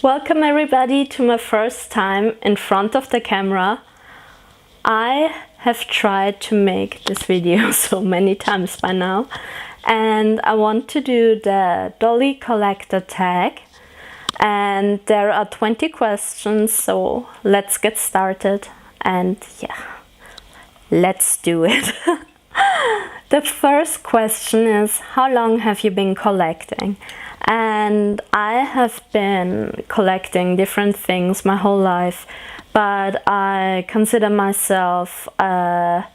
Welcome everybody to my first time in front of the camera. I have tried to make this video so many times by now, and I want to do the Dolly Collector Tag, and there are 20 questions, so let's get started and yeah, let's do it. The first question is, how long have you been collecting? And I have been collecting different things my whole life, but I consider myself a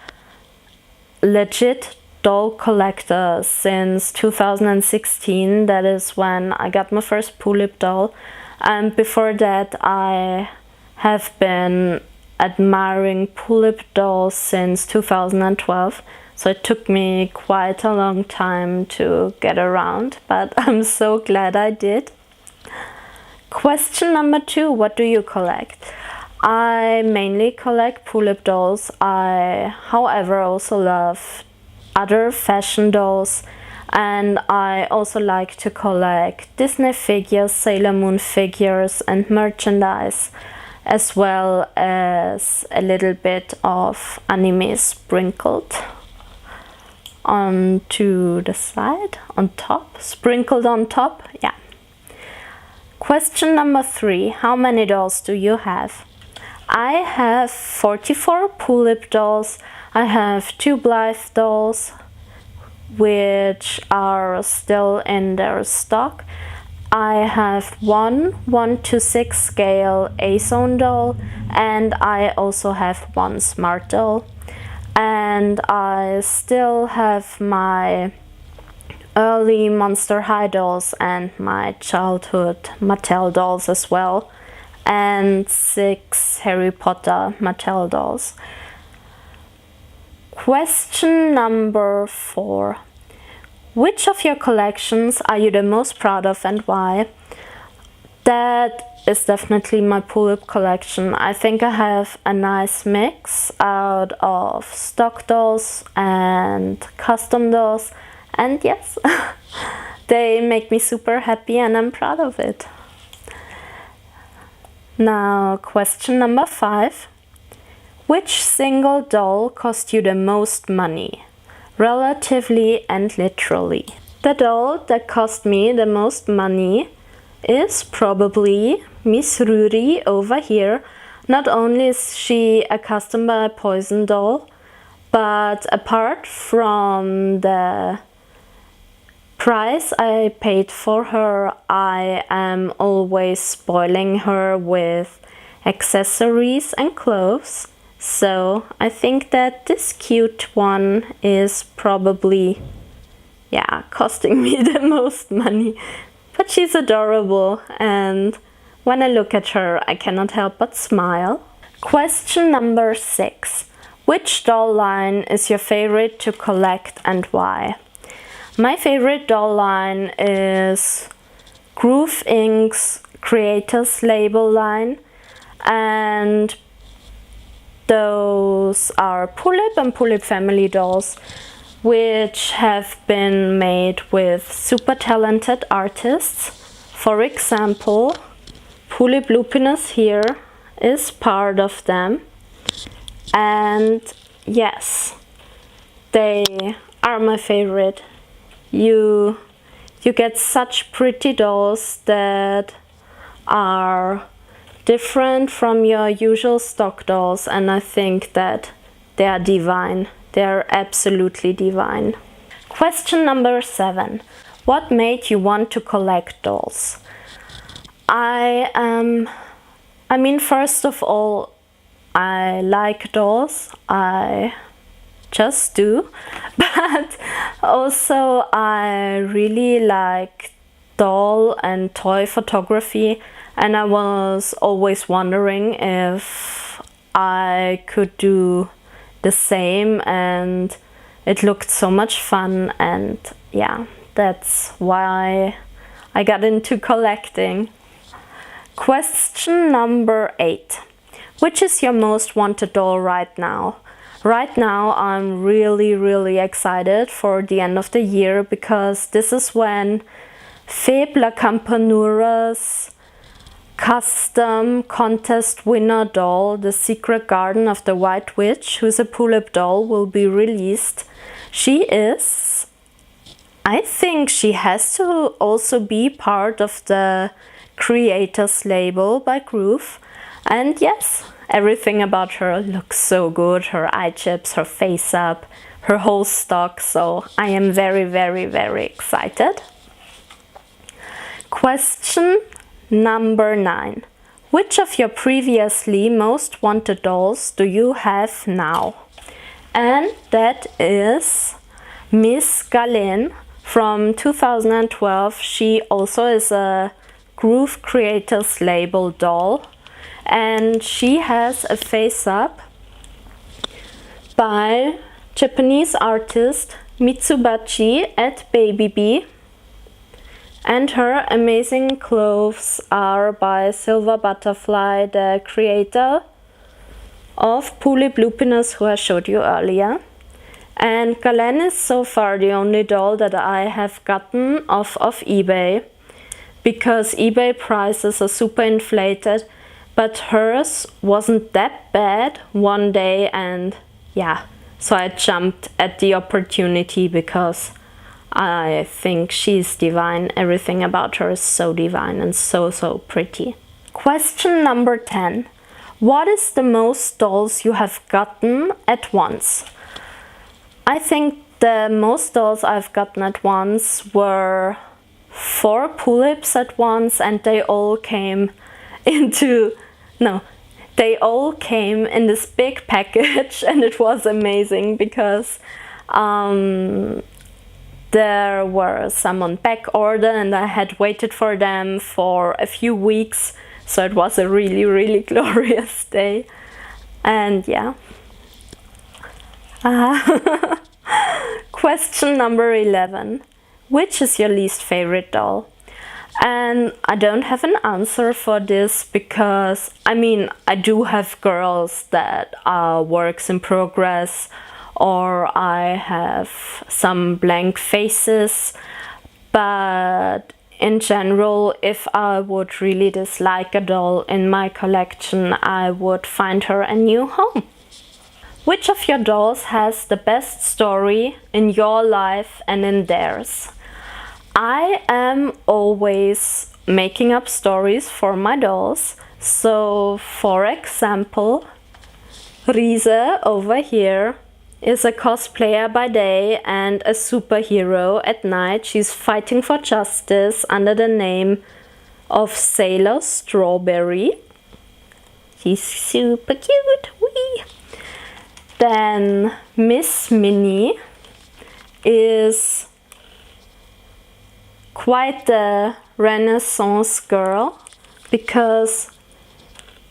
legit doll collector since 2016. That is when I got my first Pullip doll, and before that I have been admiring Pullip dolls since 2012. So it took me quite a long time to get around, but I'm so glad I did. Question number 2, what do you collect? I mainly collect Pullip dolls. I, however, also love other fashion dolls, and I also like to collect Disney figures, Sailor Moon figures and merchandise, as well as a little bit of anime sprinkled onto the side, on top, sprinkled on top, yeah. Question number 3, how many dolls do you have? I have 44 Pullip dolls. I have 2 Blythe dolls, which are still in their stock. I have one 1:6 scale A-zone doll, and I also have one smart doll. And I still have my early Monster High dolls and my childhood Mattel dolls as well, and 6 Harry Potter Mattel dolls. Question number 4. Which of your collections are you the most proud of and why? That is definitely my Pullip collection. I think I have a nice mix out of stock dolls and custom dolls, and yes, they make me super happy and I'm proud of it. Now, question number 5. Which single doll cost you the most money? Relatively and literally. The doll that cost me the most money is probably Miss Ruri over here. Not only is she a custom by Poison doll, but apart from the price I paid for her, I am always spoiling her with accessories and clothes. So I think that this cute one is probably, yeah, costing me the most money. But she's adorable, and when I look at her, I cannot help but smile. Question number 6. Which doll line is your favorite to collect and why? My favorite doll line is Groove Inc.'s Creators Label line, and those are Pullip and Pullip family dolls, which have been made with super talented artists. For example, Pullip Lupinus here is part of them, and yes, they are my favorite. You get such pretty dolls that are different from your usual stock dolls, and I think that they are divine. They're absolutely divine. Question number 7. What made you want to collect dolls? I mean, first of all, I like dolls. I just do. But also I really like doll and toy photography, and I was always wondering if I could do the same, and it looked so much fun, and yeah, that's why I got into collecting. Question number 8. Which is your most wanted doll right now? Right now I'm really excited for the end of the year, because this is when Feb La Campanura's custom contest winner doll, The Secret Garden of the White Witch, who's a Pullip doll, will be released. I think she has to also be part of the creators label by Groove. And yes, everything about her looks so good. Her eye chips, her face up, her whole stock. So I am very, very, very excited. Question number 9. Which of your previously most wanted dolls do you have now? And that is Miss Galen from 2012. She also is a Groove Creators label doll, and she has a face up by Japanese artist Mitsubachi at Baby Bee, and her amazing clothes are by Silver Butterfly, the creator of Pullip Lupinus, who I showed you earlier. And Galen is so far the only doll that I have gotten off of eBay, because eBay prices are super inflated, but hers wasn't that bad one day, and yeah, so I jumped at the opportunity because I think she's divine. Everything about her is so divine and so pretty. Question number 10. What is the most dolls you have gotten at once? I think the most dolls I've gotten at once were 4 Pullips at once, and they all came in this big package, and it was amazing because there were some on back order and I had waited for them for a few weeks, so it was a really, really glorious day. And yeah. Question number 11. Which is your least favorite doll? And I don't have an answer for this because, I mean, I do have girls that are works in progress, or I have some blank faces, but in general, if I would really dislike a doll in my collection, I would find her a new home. Which of your dolls has the best story in your life and in theirs? I am always making up stories for my dolls. So, for example, Riese over here is a cosplayer by day and a superhero at night. She's fighting for justice under the name of Sailor Strawberry. She's super cute. Wee. Then Miss Minnie is quite the Renaissance girl because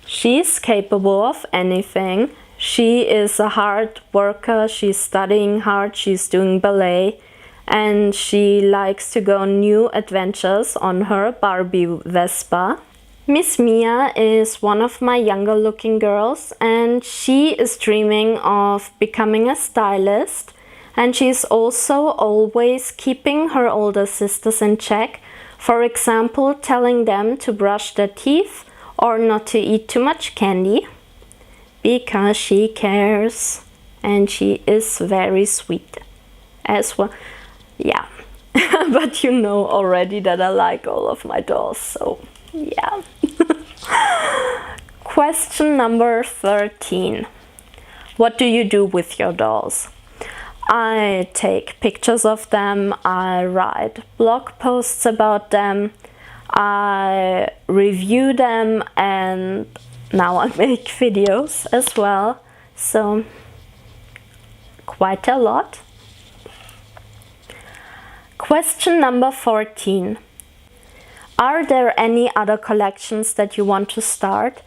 she's capable of anything. She is a hard worker, she's studying hard, she's doing ballet, and she likes to go on new adventures on her Barbie Vespa. Miss Mia is one of my younger looking girls, and she is dreaming of becoming a stylist, and she's also always keeping her older sisters in check. For example, telling them to brush their teeth or not to eat too much candy, because she cares and she is very sweet as well. Yeah, but you know already that I like all of my dolls, so yeah. Question number 13. What do you do with your dolls? I take pictures of them, I write blog posts about them, I review them, and now I make videos as well, so quite a lot. Question number 14. Are there any other collections that you want to start?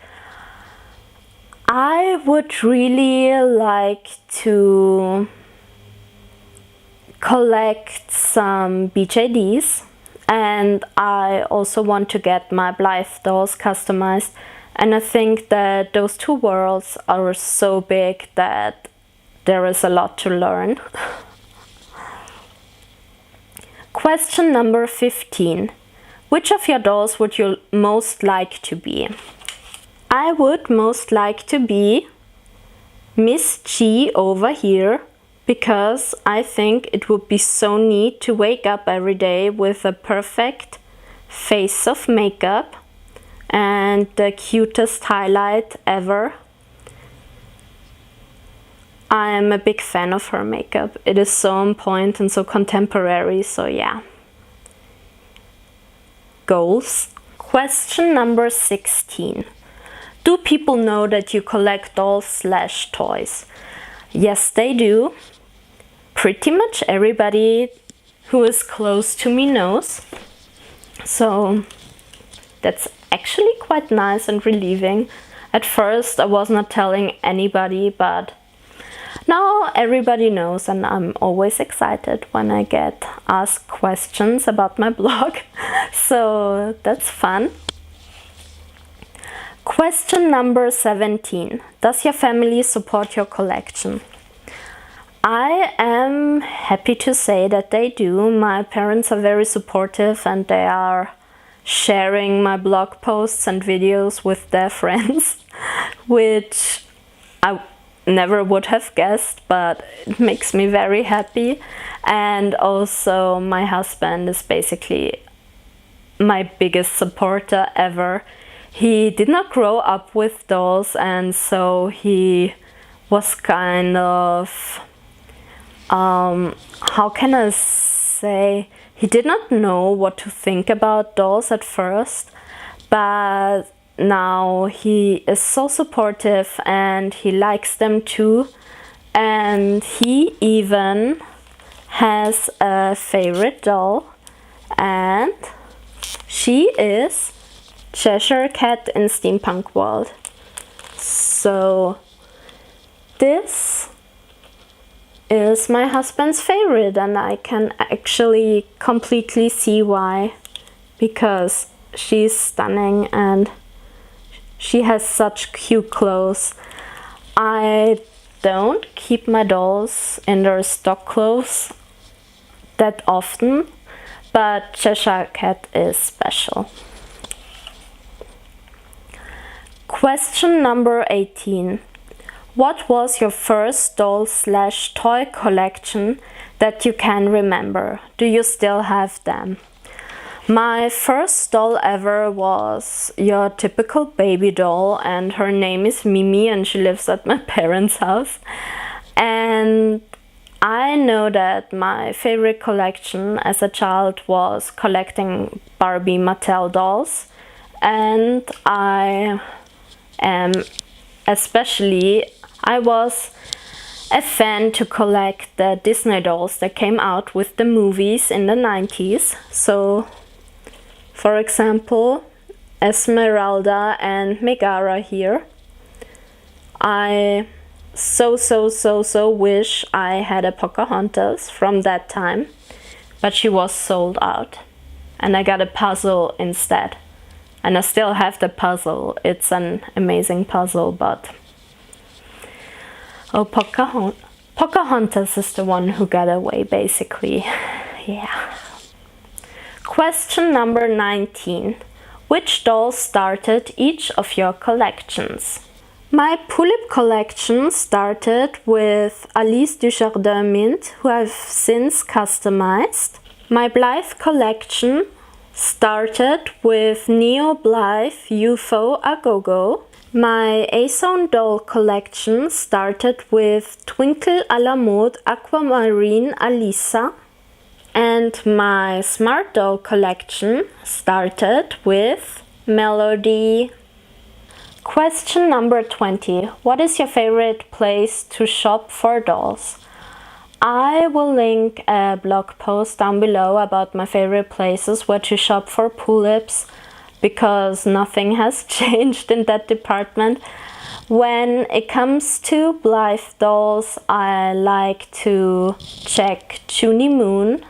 I would really like to collect some BJDs, and I also want to get my Blythe dolls customized, and I think that those two worlds are so big that there is a lot to learn. Question number 15. Which of your dolls would you most like to be? I would most like to be Miss G over here, because I think it would be so neat to wake up every day with a perfect face of makeup and the cutest highlight ever. I am a big fan of her makeup. It is so on point and so contemporary, so yeah. Goals. Question number 16. Do people know that you collect dolls/toys? Yes, they do. Pretty much everybody who is close to me knows. So that's actually quite nice and relieving. At first I was not telling anybody, but now everybody knows, and I'm always excited when I get asked questions about my blog. So that's fun. Question number 17. Does your family support your collection? I am happy to say that they do. My parents are very supportive and they are sharing my blog posts and videos with their friends, which I never would have guessed, but it makes me very happy. And also my husband is basically my biggest supporter ever. He did not grow up with dolls, and so he was kind of, how can I say, he did not know what to think about dolls at first, but now he is so supportive and he likes them too, and he even has a favorite doll, and she is Cheshire Cat in Steampunk World. So this is my husband's favorite, and I can actually completely see why, because she's stunning and she has such cute clothes. I don't keep my dolls in their stock clothes that often, but Cheshire Cat is special. Question number 18. What was your first doll/toy collection that you can remember? Do you still have them? My first doll ever was your typical baby doll, and her name is Mimi, and she lives at my parents' house. And I know that my favorite collection as a child was collecting Barbie Mattel dolls, and I was a fan to collect the Disney dolls that came out with the movies in the 90s. So, for example, Esmeralda and Megara here. I so wish I had a Pocahontas from that time, but she was sold out, and I got a puzzle instead. And I still have the puzzle. It's an amazing puzzle, but oh, Pocahontas is the one who got away, basically. Yeah. Question number 19. Which dolls started each of your collections? My Pullip collection started with Alice Dujardin Mint, who I've since customized. My Blythe collection started with Neo Blythe UFO Agogo. My A-Zone doll collection started with Twinkle à la Mode Aquamarine Alisa. And my Smart doll collection started with Melody. Question number 20. What is your favorite place to shop for dolls? I will link a blog post down below about my favorite places where to shop for Pullips, because nothing has changed in that department. When it comes to Blythe dolls, I like to check Junie Moon.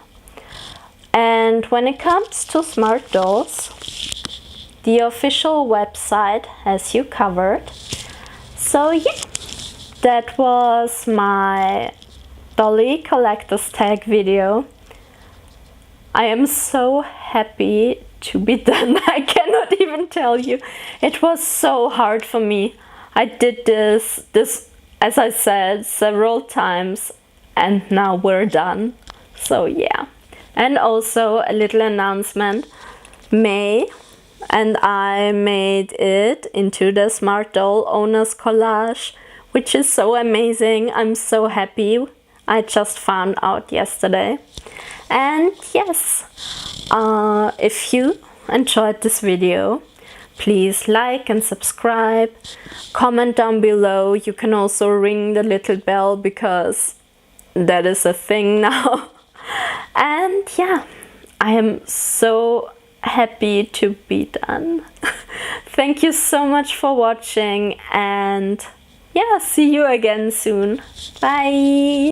And when it comes to Smart dolls, the official website has you covered. So yeah, that was my Dolly Collector Tag video. I am so happy to be done. I cannot even tell you. It was so hard for me. I did this as I said, several times, and now we're done. So yeah. And also a little announcement. May and I made it into the Smart Doll Owners Collage, which is so amazing. I'm so happy. I just found out yesterday. And yes, if you enjoyed this video, please like and subscribe, comment down below. You can also ring the little bell because that is a thing now. And yeah, I am so happy to be done. Thank you so much for watching, and yeah, see you again soon. Bye!